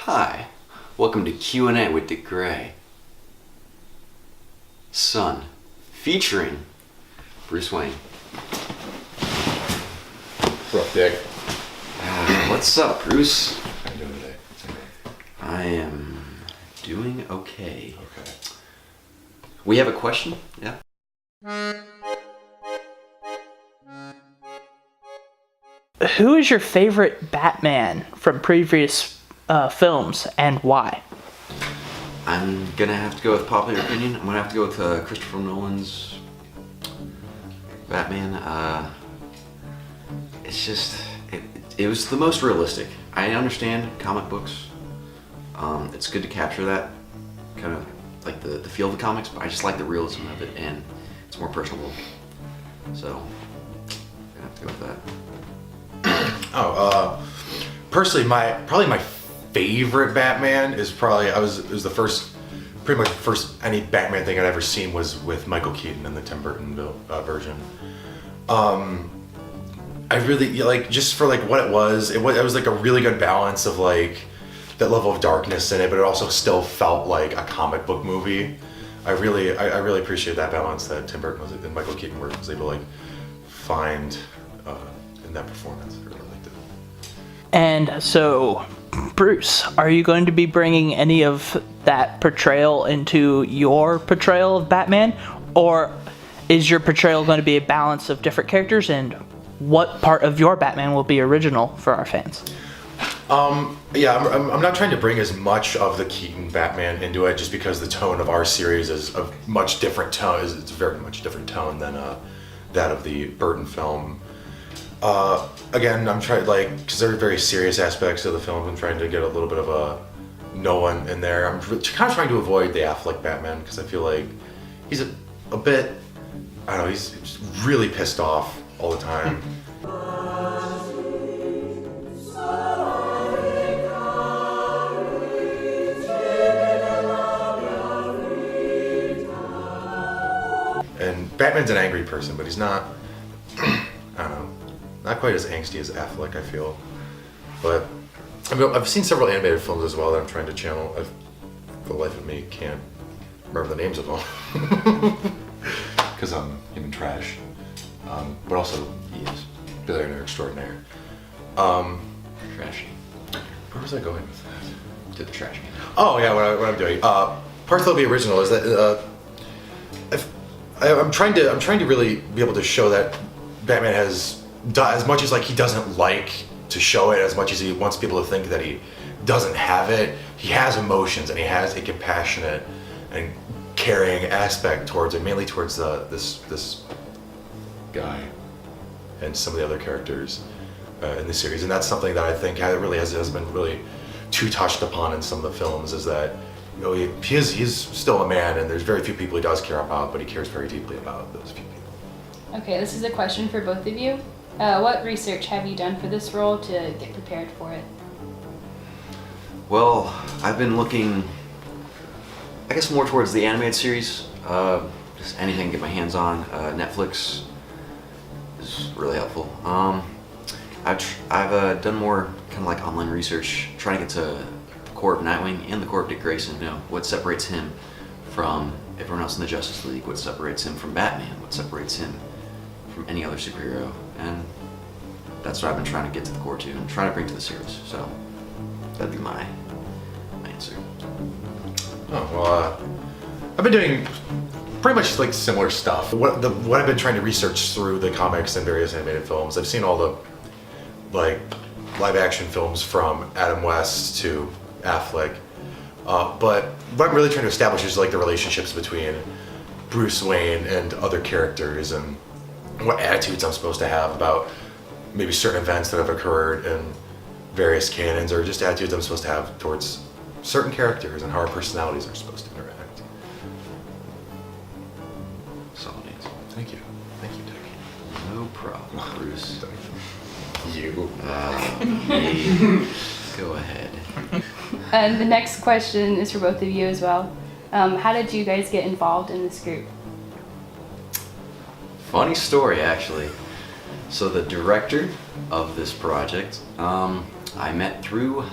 Hi, welcome to Q&A with Dick Gray. Son, featuring Bruce Wayne. What's up, Dick? What's up, Bruce? How you doing today? I am doing okay. Okay. We have a question? Yeah? Who is your favorite Batman from previous films and why? I'm gonna have to go with popular opinion. I'm gonna have to go with Christopher Nolan's Batman. It's just, it was the most realistic. I understand comic books. It's good to capture that kind of like the feel of the comics, but I just like the realism of it, and it's more personable. So, I'm gonna have to go with that. Personally, probably my favorite Batman is probably pretty much the first any Batman thing I'd ever seen was with Michael Keaton in the Tim Burton version. I really like, just for like what it was like a really good balance of like that level of darkness in it, but it also still felt like a comic book movie. I really appreciate that balance that Tim Burton and Michael Keaton was able to like find in that performance. I really liked it. And so, Bruce, are you going to be bringing any of that portrayal into your portrayal of Batman? Or is your portrayal going to be a balance of different characters, and what part of your Batman will be original for our fans? Yeah, I'm not trying to bring as much of the Keaton Batman into it, just because the tone of our series is a much different tone. It's a very much different tone than that of the Burton film. Again, I'm trying, like, because there are very serious aspects of the film. I'm trying to get a little bit of a Nolan in there. I'm kind of trying to avoid the Affleck Batman, because I feel like he's a bit, I don't know, he's just really pissed off all the time. And Batman's an angry person, but he's not, I don't know, not quite as angsty as Affleck, I feel. But I've seen several animated films as well that I'm trying to channel. For the life of me, can't remember the names of them because I'm human trash. But also, he is billionaire extraordinaire. Trashy. Where was I going with that? To the trash can. Oh yeah, what I'm doing. Part of the original is that I'm trying to really be able to show that Batman has, as much as like he doesn't like to show it, as much as he wants people to think that he doesn't have it, he has emotions, and he has a compassionate and caring aspect towards it, mainly towards this guy and some of the other characters in the series. And that's something that I think really has been really too touched upon in some of the films, is that, you know, he's still a man, and there's very few people he does care about, but he cares very deeply about those few people. Okay, this is a question for both of you. What research have you done for this role to get prepared for it? Well, I've been looking, I guess, more towards the animated series. Just anything to get my hands on. Netflix is really helpful. I've done more kind of like online research, trying to get to the core of Nightwing and the core of Dick Grayson. You know, what separates him from everyone else in the Justice League, what separates him from Batman, what separates him from any other superhero, and that's what I've been trying to get to the core to and trying to bring to the series. So that'd be my answer. Oh well, I've been doing pretty much like similar stuff. What I've been trying to research through the comics and various animated films. I've seen all the like live action films from Adam West to Affleck, but what I'm really trying to establish is like the relationships between Bruce Wayne and other characters, and what attitudes I'm supposed to have about maybe certain events that have occurred in various canons, or just attitudes I'm supposed to have towards certain characters and how our personalities are supposed to interact. Solid answer. Thank you, Dick. No problem, Bruce. You. Me. Go ahead. And the next question is for both of you as well. How did you guys get involved in this group? Funny story, actually. So the director of this project, I met through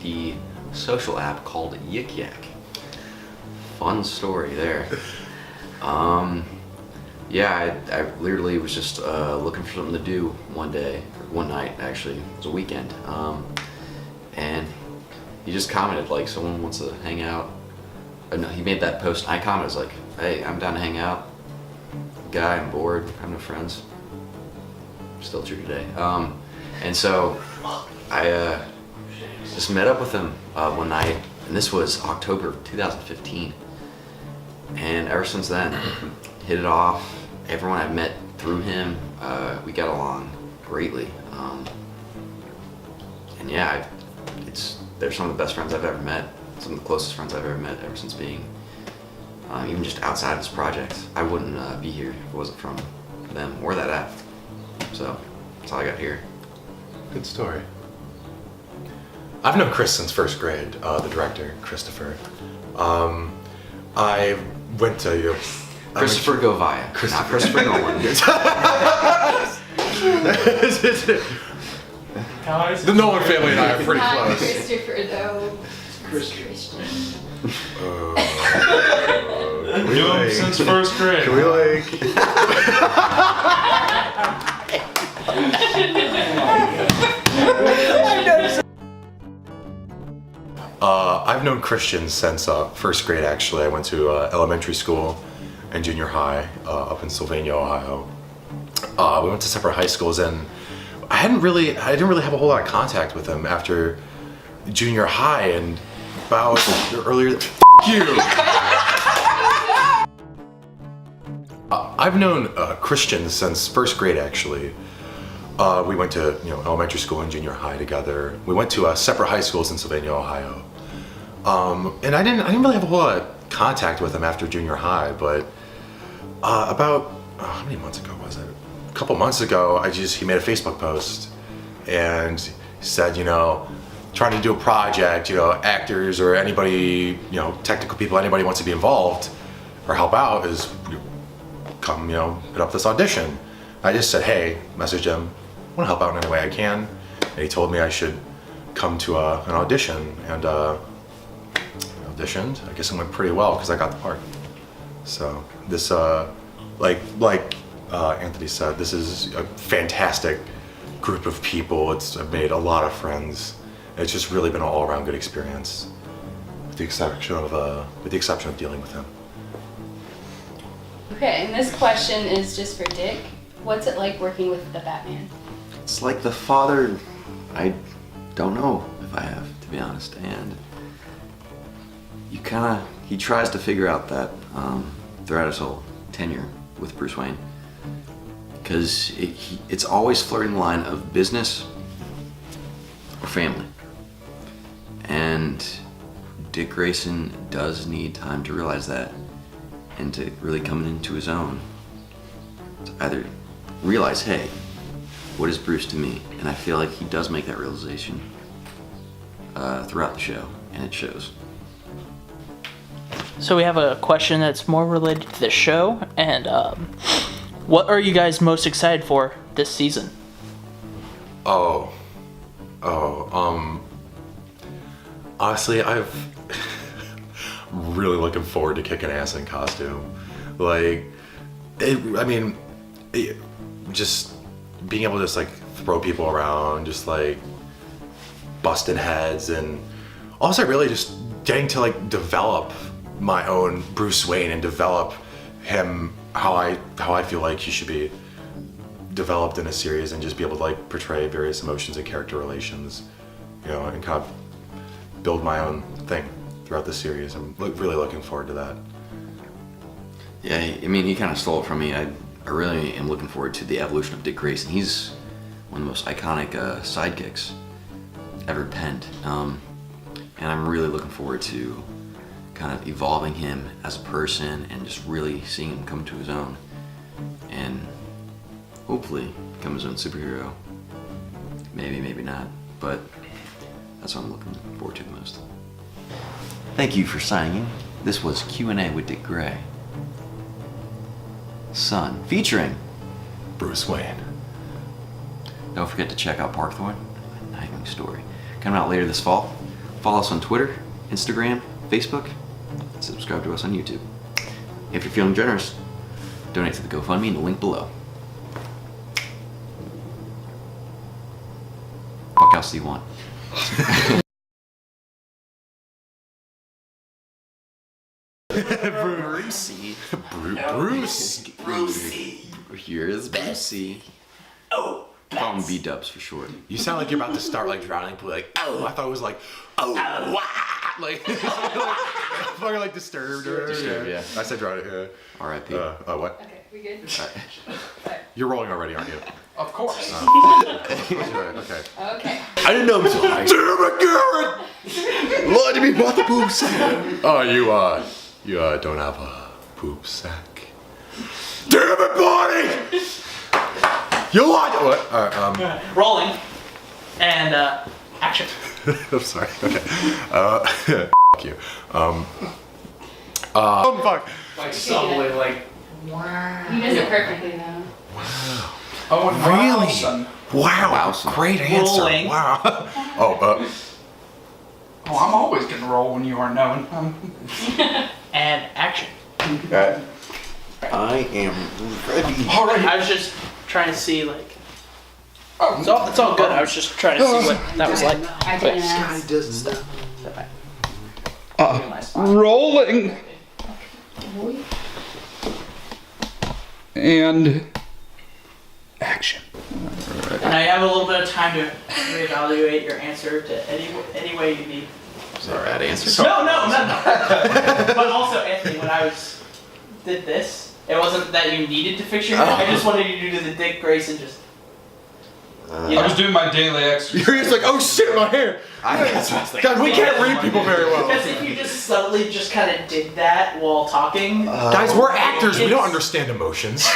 the social app called Yik Yak. Fun story there. Yeah, I literally was just looking for something to do one night actually. It was a weekend. And he just commented like, someone wants to hang out. No, he made that post. I commented, like, hey, I'm down to hang out. Guy, I'm bored. I have no friends. Still true today. And so I just met up with him one night, and this was October 2015. And ever since then, hit it off. Everyone I've met through him, we got along greatly. And yeah, they're some of the best friends I've ever met, some of the closest friends I've ever met ever since being, even just outside of this project. I wouldn't be here if it wasn't from them or that app. So that's all I got here. Good story. I've known Chris since first grade, the director, Christopher. I went to Christopher Gouvia, not Christopher Nolan. The Nolan family and I are pretty Not close. Christopher though. Christian. Knew him since first grade. Can we I've known Christian since first grade. Actually, I went to elementary school and junior high up in Sylvania, Ohio. We went to separate high schools, and I didn't really have a whole lot of contact with him after junior high, and about earlier. You. I've known Christian since first grade. Actually, we went to elementary school and junior high together. We went to separate high schools in Sylvania, Ohio. And I didn't really have a whole lot of contact with him after junior high, but about how many months ago was it? A couple months ago, he made a Facebook post and said, trying to do a project, actors or anybody, technical people, anybody wants to be involved or help out is come, put up this audition. I just said, hey, message him, I want to help out in any way I can. And he told me I should come to an audition, and auditioned. I guess it went pretty well because I got the part. So this, like Anthony said, this is a fantastic group of people. I've made a lot of friends. It's just really been an all-around good experience, with the exception of dealing with him. Okay, and this question is just for Dick. What's it like working with the Batman? It's like the father I don't know if I have, to be honest. And he tries to figure out that throughout his whole tenure with Bruce Wayne. Because it's always flirting the line of business or family. And Dick Grayson does need time to realize that, and to really come into his own. To either realize, hey, what is Bruce to me? And I feel like he does make that realization throughout the show, and it shows. So we have a question that's more related to the show, and what are you guys most excited for this season? Honestly, I've really looking forward to kicking ass in costume. Just being able to just throw people around, just busting heads, and also really just getting to develop my own Bruce Wayne and develop him how I feel like he should be developed in a series, and just be able to portray various emotions and character relations, and kind of build my own thing throughout the series. I'm really looking forward to that. Yeah, he kind of stole it from me. I really am looking forward to the evolution of Dick Grayson. He's one of the most iconic sidekicks ever penned. And I'm really looking forward to kind of evolving him as a person and just really seeing him come to his own. And hopefully become his own superhero. Maybe, maybe not. But that's what I'm looking forward to the most. Thank you for signing in. This was Q&A with Dick Gray. Son, featuring Bruce Wayne. Don't forget to check out Parkthorn, a Nightwing story. Coming out later this fall. Follow us on Twitter, Instagram, Facebook, and subscribe to us on YouTube. If you're feeling generous, donate to the GoFundMe in the link below. What else do you want? Brucey. Brucey. Here's Brucey. Oh. Call him B-dubs for short. You sound like you're about to start like drowning, but like, oh, I thought it was like, oh, wah, like, fucking like disturbed. Disturbed, yeah. I said drowning. R.I.P. What? Okay, we good? Alright. You're rolling already, aren't you? Of course. Okay. Okay. I didn't know until I... Damn it, Garrett! Lied to me about the poop sack. Oh, you don't have a poop sack. Damn it, Bonnie! You lied. What? Rolling. And action. I'm sorry. Okay. F you. Oh fuck. Like subtly, like. You does it perfectly though. Oh, and Really? Rawson. Wow. Wowson. Great answer. Rolling. Wow. Oh, I'm always gonna roll when you are known. And action. I am ready. All right. I was just trying to see, like... Oh, It's all good. I was just trying to see what that was like. I didn't ask. doesn't rolling. And action. And I have a little bit of time to reevaluate your answer to any way you need. Is that a bad answer? No. But also, Anthony, when I did this, it wasn't that you needed to fix your hair. I just wanted you to do the Dick Grayson just. I was doing my daily exercise. You're just like, oh shit, my hair. God, we can't read people very well. Because if you just subtly just kind of did that while talking. Guys, we're actors. We don't understand emotions.